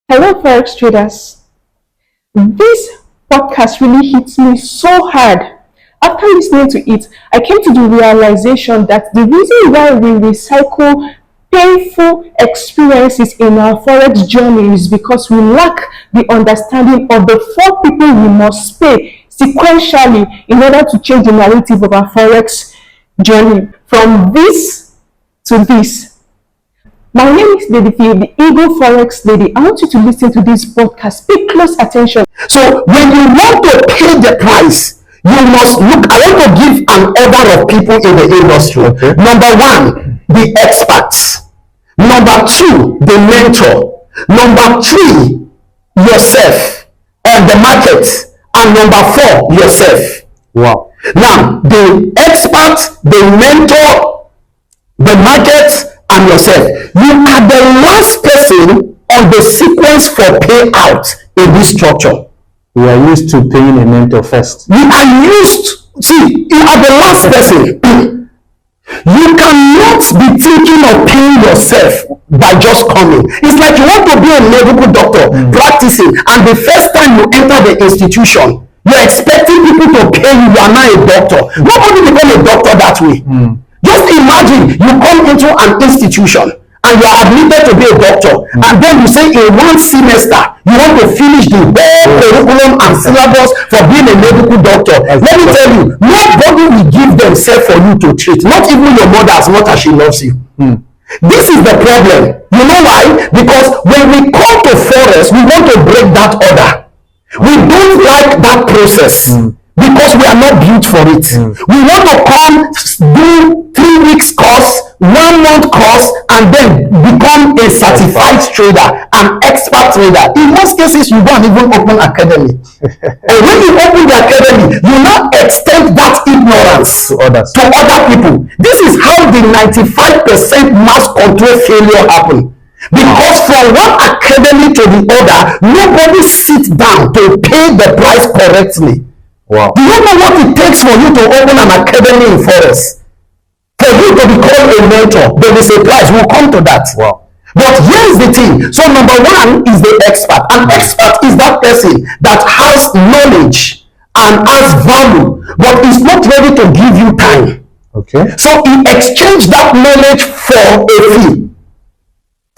Hello, Forex traders. This podcast really hits me so hard. After listening to it, I came to the realization that the reason why we recycle painful experiences in our Forex journey is because we lack the understanding of the four people we must pay sequentially in order to change the narrative of our Forex journey from this to this. My name is Lady P, the Eagle Forex Lady. I want you to listen to this podcast. Pay close attention. So when you want to pay the price, you must look. I want to give an order of people in the industry. Okay. Number one, the experts. Number two, the mentor. Number three, yourself on the market. And number four, yourself. Wow. Now, the expert, the mentor, the market, and yourself. You are the last person on the sequence for payout in this structure. We are used to paying a mentor first. You are you are the last person. You cannot be thinking of paying yourself by just coming. It's like you want to be a medical doctor practicing, and the first time you enter the institution, you're expecting people to pay you. You are not a doctor. Nobody become a doctor that way. Just imagine you come into an institution and you are admitted to be a doctor, and then you say in one semester you want to finish the whole curriculum and syllabus for being a medical doctor. Let me tell you, nobody will give themselves for you to treat, not even your mother, as much as she loves you. This is the problem. You know why? Because when we come to Forex, we want to break that order. We don't like that process. Because we are not built for it. We want to come, do 3 weeks course, 1 month course, and then become a certified trader, an expert trader. In most cases, you don't even open academy. And when you open the academy, you now extend that ignorance to other people. This is how the 95% mass control failure happen. Because from one academy to the other, nobody sits down to pay the price correctly. Wow. Do you know what it takes for you to open an academy in Forex? For you to become a mentor, there is a price. We'll come to that. Wow. But here's the thing. So number one is the expert. An expert is that person that has knowledge and has value, but is not ready to give you time. Okay. So he exchanged that knowledge for a fee,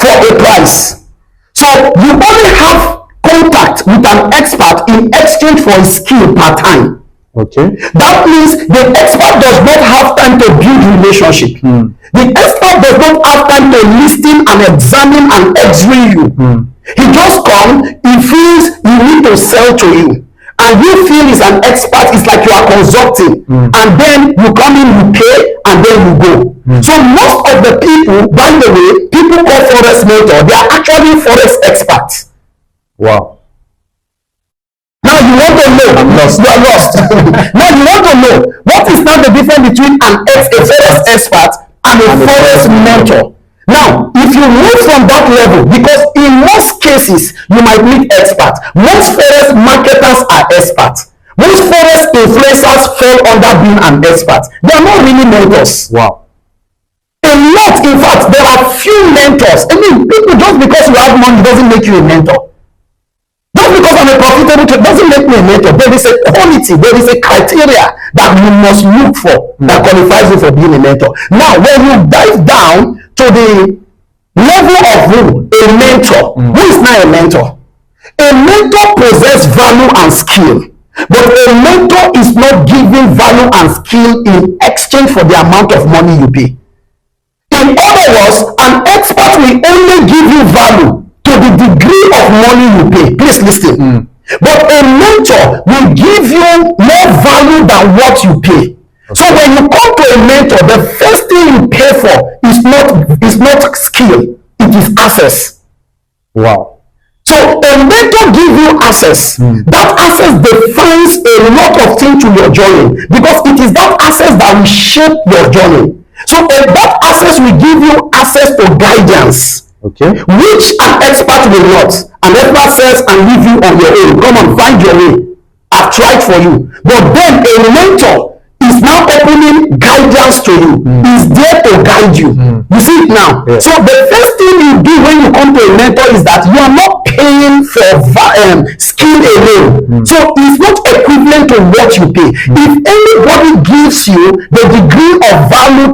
for a price. So you only have contact with an expert in exchange for his skill per time. Okay. That means the expert does not have time to build relationship. The expert does not have time to listen and examine and x-ray you. He just comes, he feels you need to sell to him. And you feel he's an expert, it's like you are consulting. And then you come in, you pay, and then you go. So most of the people, by the way, people call Forex mentor, they are actually Forex experts. Wow. Now you want to know. I'm lost. You are lost. Now you want to know what is now the difference between a Forex expert and a Forex mentor. Now, if you move from that level, because in most cases you might meet experts. Most Forex marketers are experts. Most Forex influencers fall under being an expert. They are not really mentors. Wow. A lot, in fact, there are few mentors. I mean, people, just because you have money doesn't make you a mentor. Just because I'm a profitable trader doesn't make me a mentor. There is a quality, there is a criteria that you must look for that qualifies you for being a mentor. Now, when you dive down to the level of a mentor, who is now a mentor? A mentor possesses value and skill, but a mentor is not giving value and skill in exchange for the amount of money you pay. In other words, an expert will only give you value to the degree of money you pay. Please listen. But a mentor will give you more value than what you pay. So when you come to a mentor, the first thing you pay for is not skill, it is access. Wow. So a mentor gives you access. That access defines a lot of things to your journey, because it is that access that will shape your journey. So that access will give you access to guidance. Okay. Which an expert will not. An expert says and leave you on your own. Come on, find your way. I've tried for you. But then a mentor is now opening guidance to you. Is there to guide you. You see it now. Yeah. So the first thing you do when you come to a mentor is that you are not paying skill alone. So it's not equivalent to what you pay. If anybody gives you the degree of value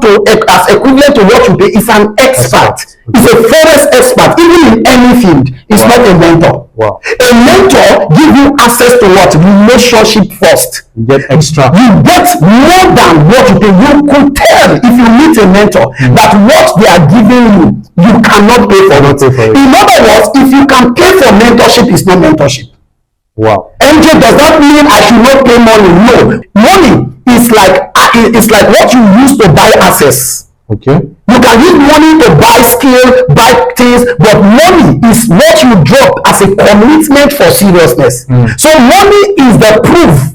as equivalent to what you pay, it's an expert. It's a Forex expert, even in any field. It's not a mentor. A mentor gives you access to what? Relationship first. You get extra. You get more than what you pay. You could tell if you meet a mentor that what they are giving you cannot pay for it. In other words, if you can pay for mentorship, it's not mentorship. Wow. MJ, does that mean I should not pay money? No. Money is like what you use to buy access. Okay. You can use money to buy skill, buy things, but money is what you drop as a commitment for seriousness. So money is the proof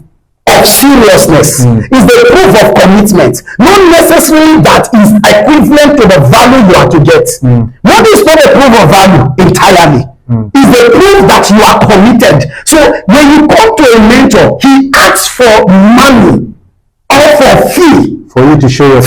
of seriousness, is the proof of commitment. Not necessarily that is equivalent to the value you are to get. Money is not a proof of value entirely. It's the proof that you are committed. So when you come to a mentor, he asks for money or for fee. For you to show your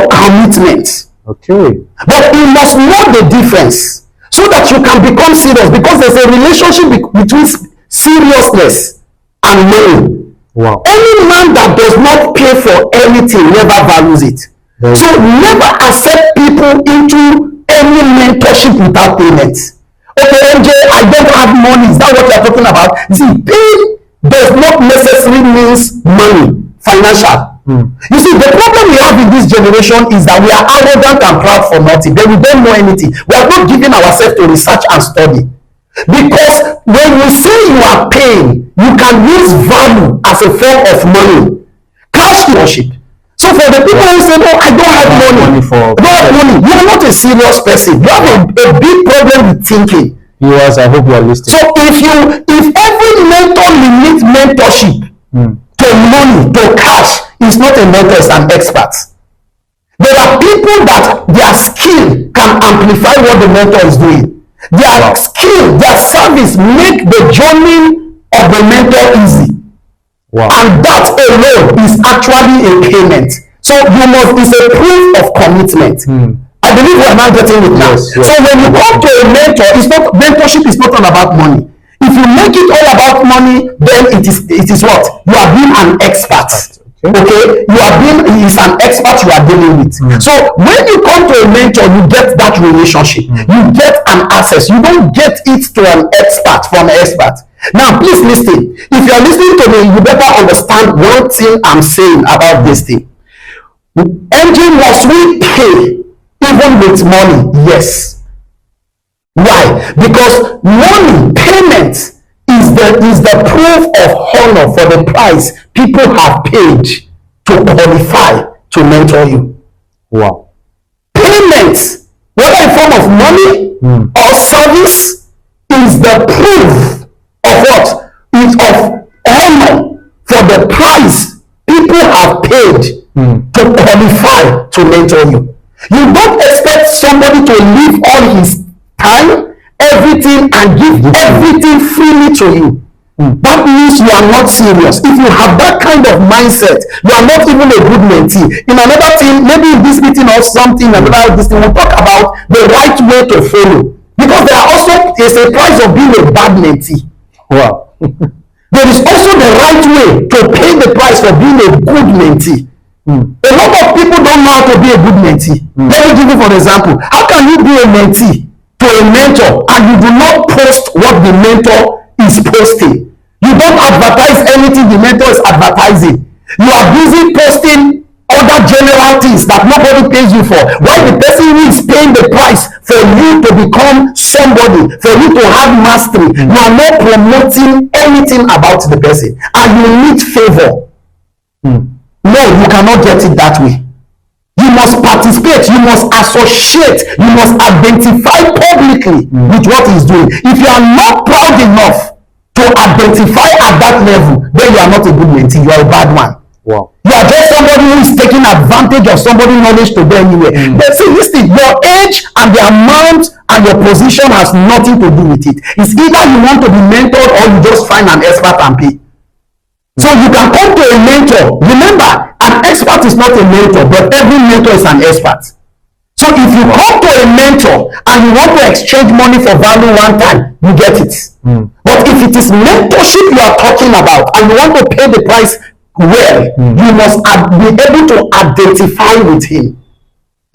commitment. Okay. But you must know the difference so that you can become serious, because there's a relationship between seriousness and money. Wow. Any man that does not pay for anything never values it. So never accept people into any mentorship without payment. Okay, MJ, I don't have money. Is that what you're talking about? See, pay does not necessarily means money, financial. You see, the problem we have in this generation is that we are arrogant and proud for nothing. Then we don't know anything. We are not giving ourselves to research and study. Because when you say you are paying, you can use value as a form of money. Cash worship. So for the people who say, no, I don't have money. You are not a serious person. You have a big problem with thinking. Viewers, I hope you are listening. So if every mentor limits mentorship to money, to cash, is not a mentor, it's an expert. There are people that their skill can amplify what the mentor is doing. Their skill, their service make the journey of the mentor easy. And that alone is actually a payment. So it's a proof of commitment. I believe we are now getting it now. Yes. So when you come to a mentor, mentorship is not all about money. If you make it all about money, then it is what? You are being an expert. Okay, is an expert you are dealing with. So when you come to a mentor, you get that relationship. You get an access. You don't get it to an expert from an expert. Now, please listen. If you are listening to me, you better understand one thing I'm saying about this thing. MJ, must we pay even with money? Yes. Why? Because money, payment, is the proof of honor for the price people have paid to qualify to mentor you. Wow. Payment, whether in form of money or service, is the proof of what? Is of honor for the price people have paid to qualify to mentor you. You don't expect somebody to leave all his time, everything, and give everything freely to you. That means you are not serious. If you have that kind of mindset, you are not even a good mentee. In another thing, maybe in this meeting or something, another this thing, we'll talk about the right way to follow. Because there's a price of being a bad mentee. Wow. There is also the right way to pay the price for being a good mentee. A lot of people don't know how to be a good mentee. Let me give you for example. How can you be a mentee to a mentor and you do not post what the mentor is posting? You don't advertise anything the mentor is advertising. You are busy posting other general things that nobody pays you for. Why the person who is paying the price for you to become somebody, for you to have mastery, you are not promoting anything about the person, and you need favor. No, you cannot get it that way. You must participate, you must associate, you must identify publicly with what he's doing. If you are not proud enough to identify at that level, then you are not a good mentee, you are a bad one. Wow. You are just somebody who is taking advantage of somebody's knowledge to go anywhere. But see, listen, your age and the amount and your position has nothing to do with it. It's either you want to be mentored or you just find an expert and pay. So you can come to a mentor. Remember, an expert is not a mentor, but every mentor is an expert. So if you come to a mentor and you want to exchange money for value one time, you get it. But But if it is mentorship you are talking about and you want to pay the price well, you must be able to identify with him.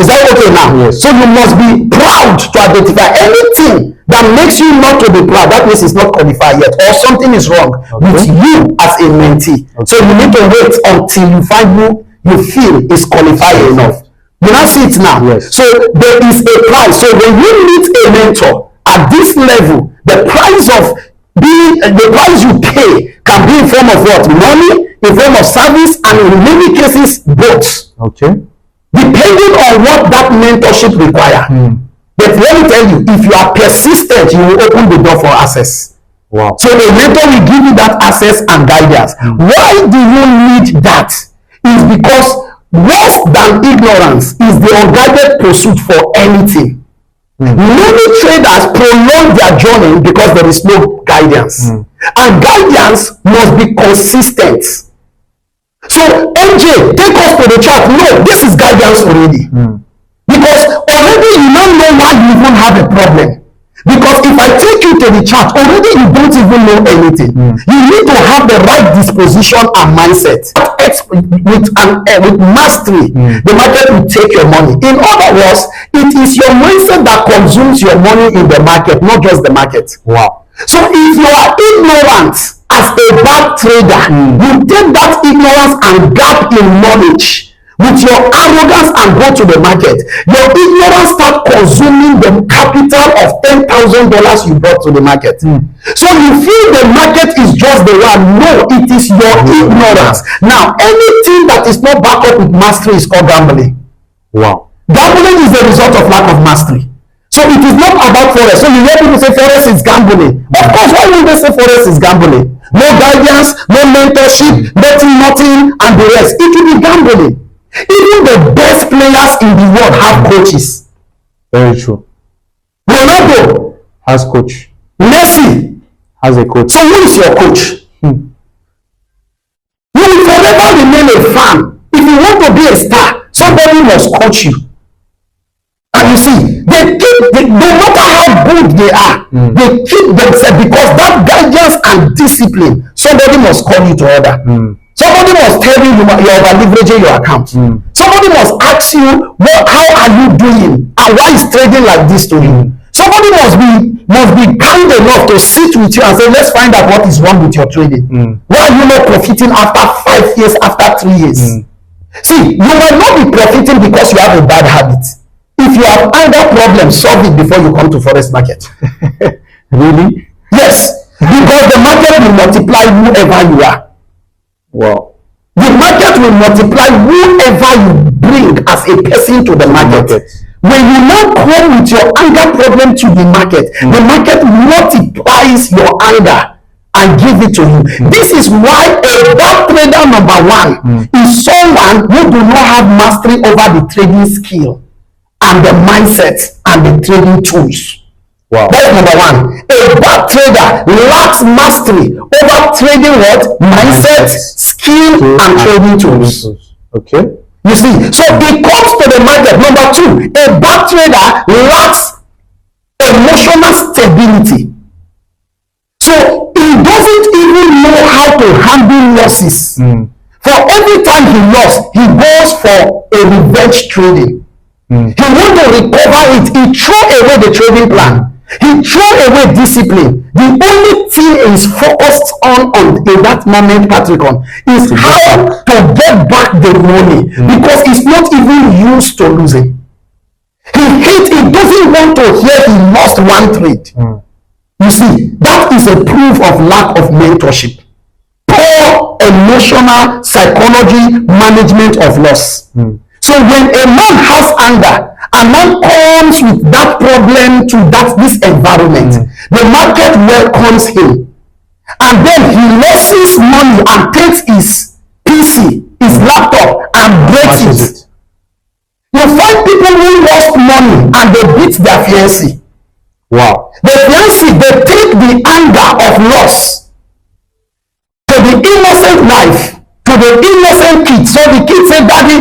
Is that okay now? Yes. So you must be proud to identify anything that makes you not to be proud. That means it's not qualified yet, or something is wrong with you as a mentee. So you need to wait until you find who you feel is qualified enough. You now see it now. Yes. So there is a price. So when you meet a mentor at this level, the price you pay can be in form of what? Money, in form of service, and in many cases both. Okay. Depending on what that mentorship require. But let me tell you, if you are persistent, you will open the door for access. Wow. So the mentor will give you that access and guidance. Why do you need that? Is because worse than ignorance is the unguided pursuit for anything. Many traders prolong their journey because there is no guidance. And guidance must be consistent. So, MJ, take us to the chart. No, this is guidance already. Because already you don't know why you even have a problem. Because if I take you to the chart, already you don't even know anything. You need to have the right disposition and mindset. With mastery, the market will take your money. In other words, it is your mindset that consumes your money in the market, not just the market. Wow. So if you are ignorant as a bad trader, you take that ignorance and gap in knowledge with your arrogance and go to the market. Your ignorance start consuming the capital of $10,000 you brought to the market. So you feel the market is just the one. No, it is your ignorance. Now, anything that is not backed up with mastery is called gambling. Wow. Gambling is the result of lack of mastery. So it is not about Forex. So you hear people say Forex is gambling. Of course, why would they say Forex is gambling? No guidance, no mentorship, nothing, and the rest. It will be gambling. Even the best players in the world have coaches. Very true. Ronaldo Has coach. Messi Has a coach. So who is your coach? You will forever remain a fan. If you want to be a star, somebody must coach you. And you see, no matter how good they are, they keep themselves because that guidance and discipline, somebody must call you to order. Somebody must tell you you are over leveraging your account. Somebody must ask you, how are you doing? And why is trading like this to you? Somebody must be kind enough to sit with you and say, let's find out what is wrong with your trading. Why are you not profiting after 5 years, after 3 years? See, you might not be profiting because you have a bad habit. If you have anger problem, solve it before you come to Forex market. Really? Yes, because the market will multiply whoever you are. Wow. The market will multiply whoever you bring as a person to the market. When you now come with your anger problem to the market multiplies your anger and give it to you. This is why a bad trader number one is someone who do not have mastery over the trading skill and the mindset and the trading tools. Wow. That's number one. A bad trader lacks mastery over trading what? Mindset, skill, and trading tools. Okay. You see, so it comes to the market. Number two, a bad trader lacks emotional stability. So he doesn't even know how to handle losses. For every time he lost, he goes for a revenge trading. He want to recover it. He throw away the trading plan. He threw away discipline. The only thing he's focused on in that moment, Patrick, is how to get back the money because he's not even used to losing. He doesn't want to hear he lost one trade. You see, that is a proof of lack of mentorship. Poor emotional psychology management of loss. So when a man has anger, and man comes with that problem to this environment, the market welcomes him. And then he loses money and takes his PC, his laptop, and breaks it. You find people who lost money and they beat their fiancé. Wow. The fiancé, they take the anger of loss to the innocent wife, to the innocent kid. So the kid said, daddy,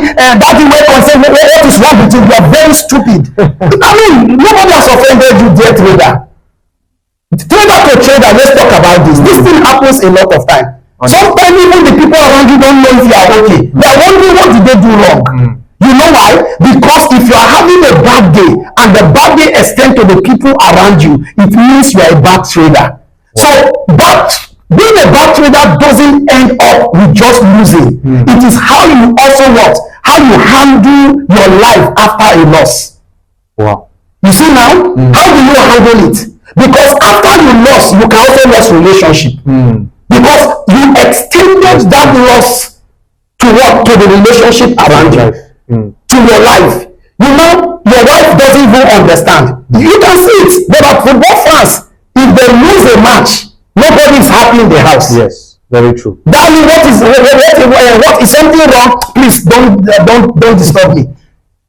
wait on, say, what is wrong with you? You are very stupid. I mean, nobody has offended you, dear trader. Trader to trader, let's talk about this. This thing happens a lot of time. Sometimes even the people around you don't know if you are okay. They are wondering what did they do wrong. You know why? Because if you are having a bad day and the bad day extends to the people around you, it means you are a bad trader. So, but being a bad trader doesn't end up with just losing. It is how you also what? How you handle your life after a loss. Wow. You see now? How do you handle it? Because after you lost, you can also lose relationship. Because you extended that loss to what? To the relationship around you. To your life. You know, your wife doesn't even understand. You can see it. But at football fans, if they lose a match, nobody is happy in the house. Yes, very true. Darling, what is something wrong? Please don't disturb me.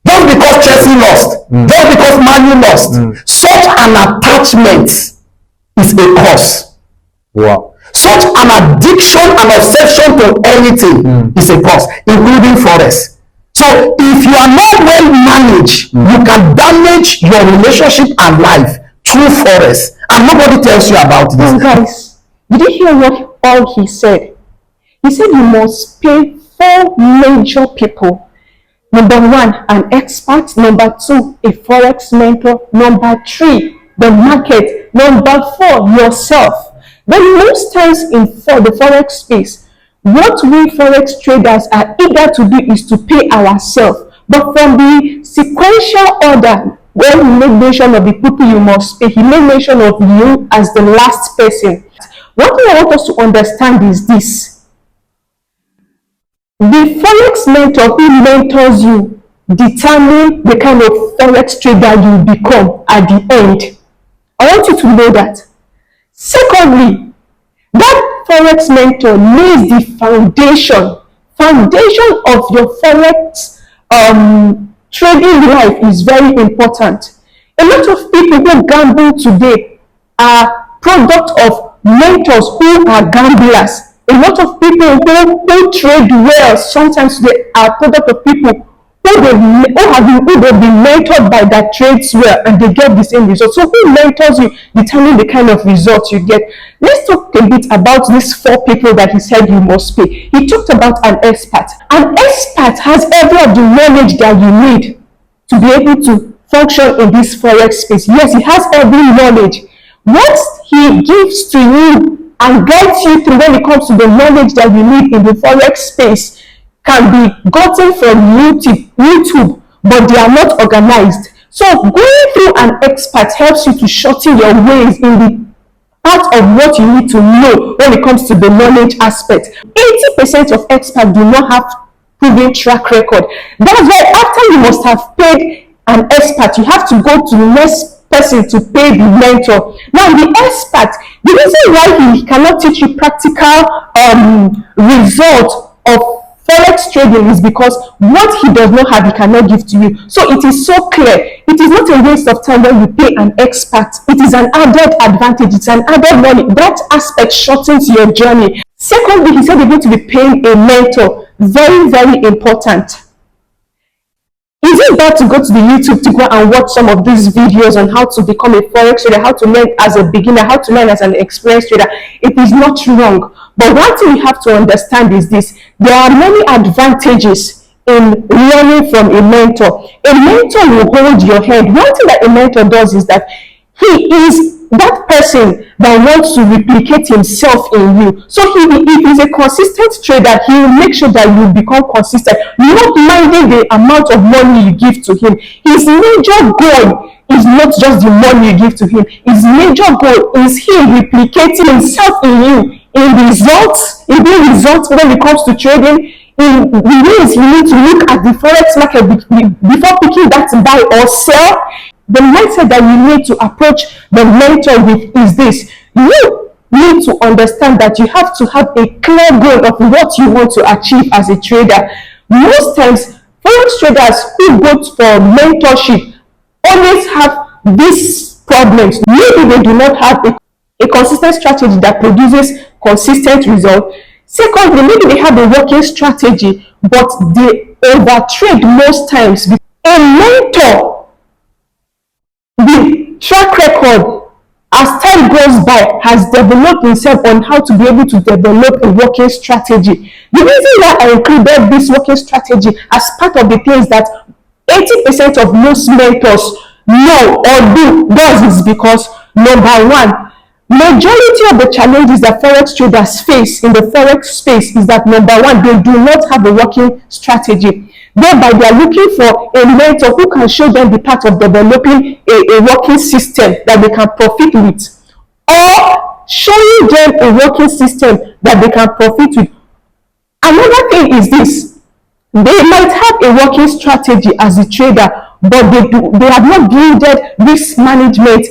Just because Chelsea lost, just because Man U lost, such an attachment is a cause. Wow. Such an addiction and obsession to anything is a cause, including Forex. So if you are not well managed, you can damage your relationship and life through Forex, and nobody tells you about this. And guys, did you hear what all he said? He said you must pay 4 major people. Number 1, an expert. Number 2, a Forex mentor. Number 3, the market. Number 4, yourself. Then most times in the Forex space, what we Forex traders are eager to do is to pay ourselves. But from the sequential order, when he made mention of the people you must pay, he made mention of you as the last person. What I want us to understand is this. The Forex mentor who mentors you determine the kind of Forex trader you become at the end. I want you to know that. Secondly, that Forex mentor lays the foundation of your Forex trading life is very important. A lot of people who gamble today are product of mentors who are gamblers. A lot of people who trade well sometimes they are product of people who they've been mentored by that trades well and they get the same results. So who mentors you determine the kind of results you get. Let's talk a bit about these 4 people that he said you must pay. He talked about an expert. An expert has every of the knowledge that you need to be able to function in this Forex space. Yes, he has every knowledge. What he gives to you and guides you through when it comes to the knowledge that you need in the Forex space can be gotten from YouTube, but they are not organized. So going through an expert helps you to shorten your ways in the part of what you need to know when it comes to the knowledge aspect. 80% of experts do not have proven track record. That's why after you must have paid an expert, you have to go to the next person to pay the mentor. Now the expert, the reason why he cannot teach you practical result of Forex trading is because what he does not have, he cannot give to you. So it is so clear. It is not a waste of time when you pay an expert. It is an added advantage. It's an added money. That aspect shortens your journey. Secondly, he said you're going to be paying a mentor. Very, very important. Is it bad to go to the YouTube to go and watch some of these videos on how to become a Forex trader, how to learn as a beginner, how to learn as an experienced trader? It is not wrong. But one thing you have to understand is this. There are many advantages in learning from a mentor. A mentor will hold your hand. One thing that a mentor does is that he is that person that wants to replicate himself in you. So if he's a consistent trader, he will make sure that you become consistent, not minding the amount of money you give to him. His major goal is not just the money you give to him. His major goal is him replicating himself in you, in results, in the results when it comes to trading, in the ways you need to look at the Forex market before picking that to buy or sell. The mindset that you need to approach the mentor with is this. You need to understand that you have to have a clear goal of what you want to achieve as a trader. Most times, Forex traders who go for mentorship always have these problems. Maybe they do not have a consistent strategy that produces consistent results. Secondly, maybe they have a working strategy, but they overtrade most times. A mentor, the track record, as time goes by has developed himself on how to be able to develop a working strategy. The reason why I included this working strategy as part of the things that 80% of most mentors know or does is because, number one, majority of the challenges that forex traders face in the forex space is that, number one, they do not have a working strategy. Thereby, they are looking for a mentor who can show them the path of developing a working system that they can profit with, or showing them a working system that they can profit with. Another thing is this: they might have a working strategy as a trader, but they have not built risk management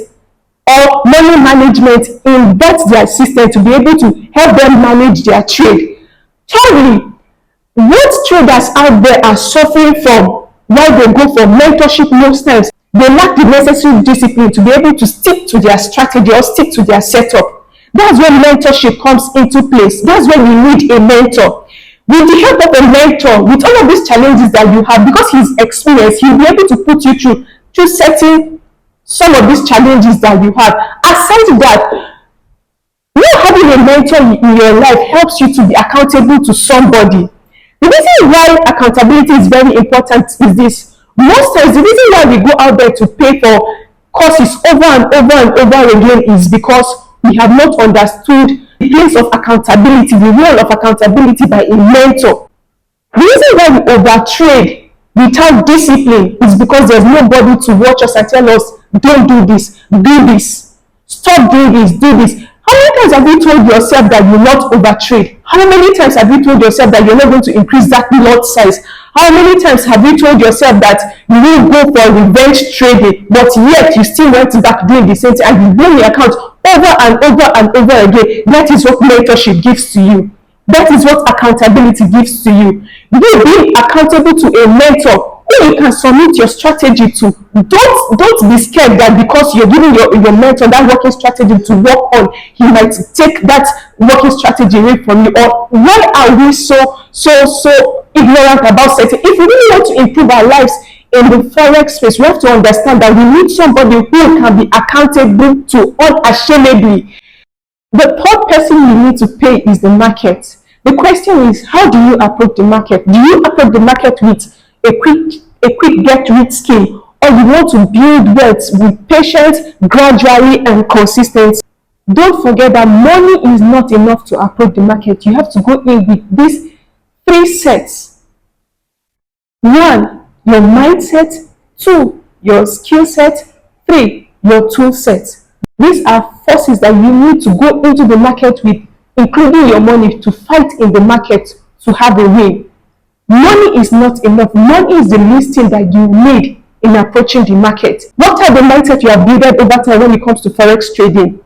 or money management in their system to be able to help them manage their trade. Thirdly, what traders out there are suffering from while they go for mentorship most times, they lack the necessary discipline to be able to stick to their strategy or stick to their setup. That's when mentorship comes into place. That's when you need a mentor. With the help of a mentor, with all of these challenges that you have, because he's experienced, he'll be able to put you through setting some of these challenges that you have. Aside that, you having a mentor in your life helps you to be accountable to somebody. The reason why accountability is very important is this: most times the reason why we go out there to pay for courses over and over and over again is because we have not understood the place of accountability, the role of accountability by a mentor. The reason why we overtrade without discipline is because there's nobody to watch us and tell us, don't do this, stop doing this, do this. How many times have you told yourself that you will not overtrade? How many times have you told yourself that you're not going to increase that lot size? How many times have you told yourself that you will go for revenge trading, but yet you still went back doing the same thing and you blow your account over and over and over again? That is what mentorship gives to you. That is what accountability gives to you. You being accountable to a mentor who you can submit your strategy to. Don't be scared that because you're giving your mentor that working strategy to work on, he might take that working strategy away from you. Or why are we so ignorant about setting? If we really want to improve our lives in the forex space, we have to understand that we need somebody who can be accountable to unashamedly. The third person you need to pay is the market. The question is, how do you approach the market? Do you approach the market with a quick get rich scheme, or you want to build wealth with patience, gradually, and consistency? Don't forget that money is not enough to approach the market. You have to go in with these 3 sets. 1, your mindset. 2, your skill set. 3, your tool set. These are forces that you need to go into the market with, including your money, to fight in the market to have a win. Money is not enough. Money is the least thing that you need in approaching the market. What type of mindset you have built over time when it comes to forex trading?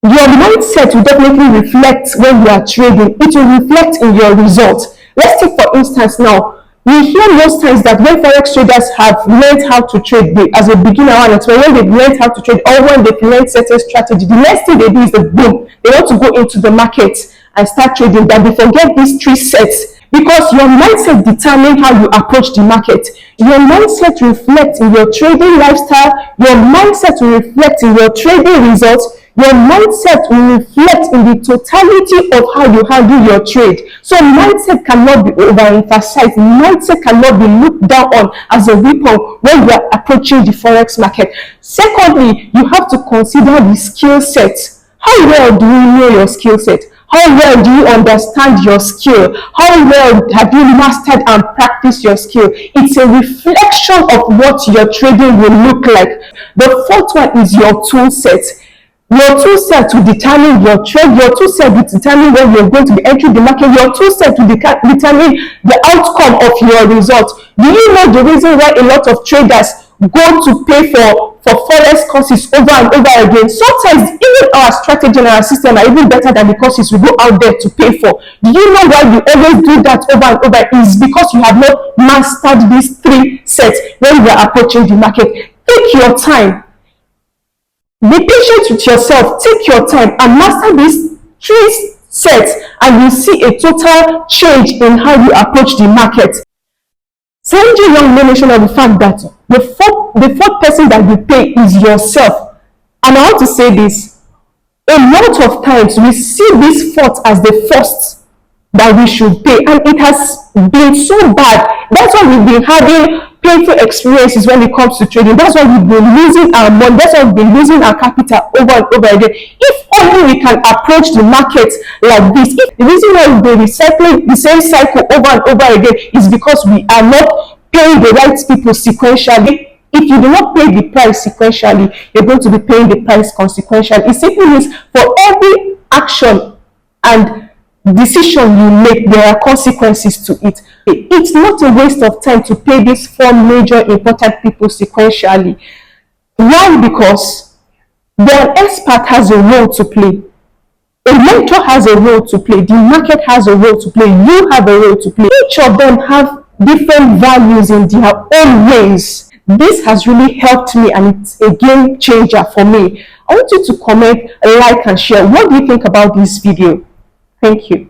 Your mindset will definitely reflect when you are trading. It will reflect in your results. Let's take for instance now, we hear most times that when forex traders have learned how to trade, as a beginner, when they've learned how to trade, or when they've learned certain strategy, the next thing they do is the boom. They want to go into the market and start trading, that they forget these 3 sets. Because your mindset determines how you approach the market. Your mindset reflects in your trading lifestyle. Your mindset will reflect in your trading results. Your mindset will reflect in the totality of how you handle your trade. So mindset cannot be overemphasized. Mindset cannot be looked down on as a weapon when you are approaching the forex market. Secondly, you have to consider the skill set. How well do you know your skill set? How well do you understand your skill? How well have you mastered and practiced your skill? It's a reflection of what your trading will look like. The fourth one is your tool set. Your tool set to determine your trade. Your tool set to determine when you're going to be entering the market. Your tool set to determine the outcome of your results. Do you know the reason why a lot of traders go to pay for forex courses over and over again? Sometimes even our strategy and our system are even better than the courses we go out there to pay for. Do you know why you always do that over and over? Is because you have not mastered these 3 sets when you are approaching the market. Take your time. Be patient with yourself. Take your time and master these 3 sets, and you see a total change in how you approach the market. Sanjay Young made mention of the fact that the fourth person that you pay is yourself. And I want to say this, a lot of times we see this fault as the first that we should pay, and it has been so bad. That's why we've been having painful experiences when it comes to trading. That's why we've been losing our money. That's why we've been losing our capital over and over again. If only we can approach the market like this. If the reason why we've been recycling the same cycle over and over again is because we are not paying the right people sequentially. If you do not pay the price sequentially, you're going to be paying the price consequentially. It simply means for every action and decision you make, there are consequences to it. It's not a waste of time to pay these four major important people sequentially. Why? Because the expert has a role to play. A mentor has a role to play. The market has a role to play. You have a role to play. Each of them have different values in their own ways. This has really helped me, and it's a game changer for me. I want you to comment, like, and share. What do you think about this video? Thank you.